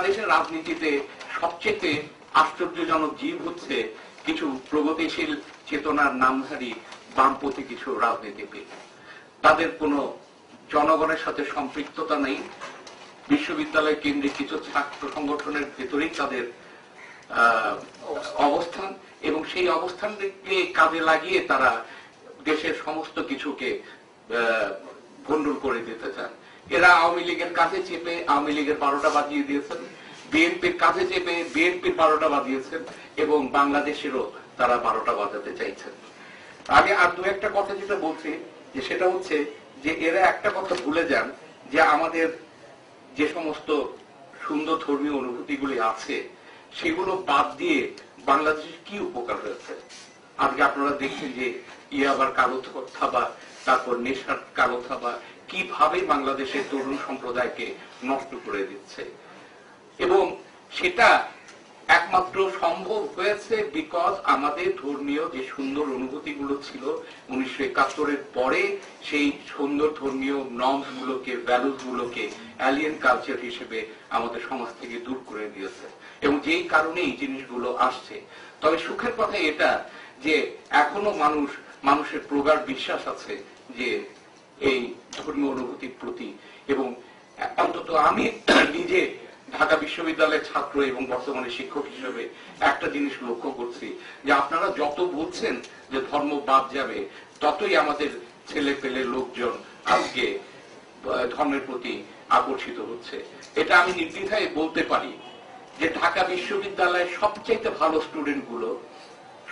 বাংলাদেশের রাজনীতিতে সবচেয়ে আশ্চর্যজনক জীব হচ্ছে কিছু প্রগতিশীল চেতনার নামধারী বামপন্থী কিছু রাজনীতিবিদ। তাদের কোনো জনগণের সাথে সম্পৃক্ততা নেই, বিশ্ববিদ্যালয় কেন্দ্রিক কিছু ছাত্র সংগঠনের ভেতরেই তাদের অবস্থান, এবং সেই অবস্থানকে কাজে লাগিয়ে তারা দেশের সমস্ত কিছুকে গন্ডগোল করে দিতে চান। এরা আওয়ামী লীগের কাছে চেপে আওয়ামী লীগের 12টা বাজিয়ে দিয়েছেন, বিএনপির কাছে চেপে বিএনপির 12টা বাজিয়েছেন, এবং বাংলাদেশেরও তারা 12টা বাজাতে চাইছেন। আগে আর দু একটা কথা যেটা বলছি, যে সেটা হচ্ছে যে এরা একটা কথা ভুলে যান, যে আমাদের যে সমস্ত সুন্দর ধর্মীয় অনুভূতিগুলি আছে সেগুলো বাদ দিয়ে বাংলাদেশের কি উপকার হয়েছে। আজকে আপনারা দেখছেন যে আবার কালো থাবা, তারপর নেশার কালো থাবা কিভাবে বাংলাদেশের তরুণ সম্প্রদায়কে নষ্ট করে দিচ্ছে, এবং সেটা একমাত্র সম্ভব হয়েছে বিকজ আমাদের ধর্মীয় যে সুন্দর অনুভূতিগুলো ছিল 1971-এর পরে সেই সুন্দর ধর্মীয় নর্মস গুলোকে, ভ্যালুস গুলোকে অ্যালিয়েন কালচার হিসেবে আমাদের সমাজ থেকে দূর করে দিয়েছে, এবং যেই কারণে এই জিনিসগুলো আসছে। তবে সুখের কথা এটা যে এখনো মানুষের প্রগাঢ় বিশ্বাস আছে যে এই ধর্মীয় অনুভূতির প্রতি, এবং অন্তত আমি নিজে ঢাকা বিশ্ববিদ্যালয়ের ছাত্র এবং বর্তমানে শিক্ষক হিসেবে একটা জিনিস লক্ষ্য করছি, যে আপনারা যত বলছেন যে ধর্ম বাদ যাবে, ততই আমাদের ছেলে পেলে লোকজন আজকে ধর্মের প্রতি আকর্ষিত হচ্ছে। এটা আমি নির্দ্বিধায় বলতে পারি যে ঢাকা বিশ্ববিদ্যালয়ের সবচাইতে ভালো স্টুডেন্ট গুলো,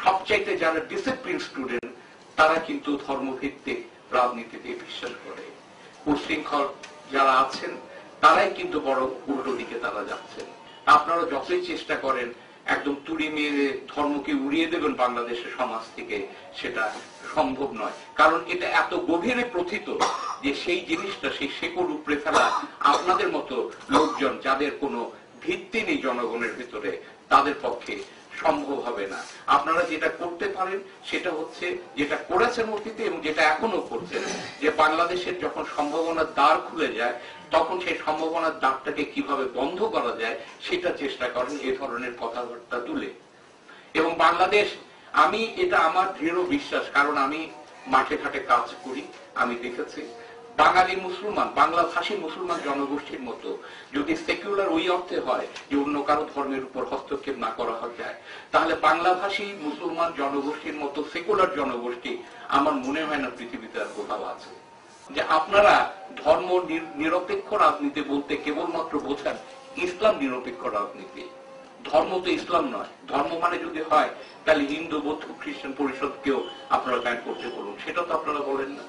সবচাইতে যারা ডিসিপ্লিন স্টুডেন্ট, তারা কিন্তু ধর্মভিত্তিক রাজনীতিতে বিশ্বাস করে। উশৃঙ্খল যারা আছেন তারাই কিন্তু বড় উল্টো দিকে তারা যাচ্ছেন। আপনারা যতই চেষ্টা করেন একদম তুড়ি মেরে ধর্মকে উড়িয়ে দেবেন বাংলাদেশের সমাজ থেকে, সেটা সম্ভব নয়, কারণ এটা এত গভীরে প্রথিত যে সেই জিনিসটা, সেই শেকড় উপড়ে ফেলা আপনাদের মতো লোকজন যাদের কোনো ভিত্তি নেই জনগণের ভিতরে, তাদের পক্ষে সম্ভব হবে না। আপনারা যেটা করতে পারেন সেটা হচ্ছে, যেটা করেছেন অতীতে এবং যেটা এখনো করছেন, যে বাংলাদেশের যখন সম্ভাবনার দ্বার খুলে যায় তখন সেই সম্ভাবনার দ্বারটাকে কিভাবে বন্ধ করা যায় সেটা চেষ্টা করেন এ ধরনের কথাবার্তা তুলে। এবং বাংলাদেশ, আমি এটা আমার দৃঢ় বিশ্বাস, কারণ আমি মাঠে ঘাটে কাজ করি, আমি দেখেছি বাঙালি মুসলমান, বাংলা ভাষী মুসলমান জনগোষ্ঠীর মতো যদি সেকুলার ওই অর্থে হয় যে অন্য কারো ধর্মের উপর হস্তক্ষেপ না করা যায়, তাহলে বাংলা ভাষী মুসলমান জনগোষ্ঠীর মতো সেকুলার জনগোষ্ঠী আমার মনে হয় না পৃথিবীতে আর কোথাও আছে। যে আপনারা ধর্ম নিরপেক্ষ রাজনীতি বলতে কেবলমাত্র বোঝান ইসলাম নিরপেক্ষ রাজনীতি। ধর্ম তো ইসলাম নয়। ধর্ম মানে যদি হয় তাহলে হিন্দু, বৌদ্ধ, খ্রিস্টান পরিষদকেও আপনারা ব্যান করতে বলুন, সেটা তো আপনারা বলেন না।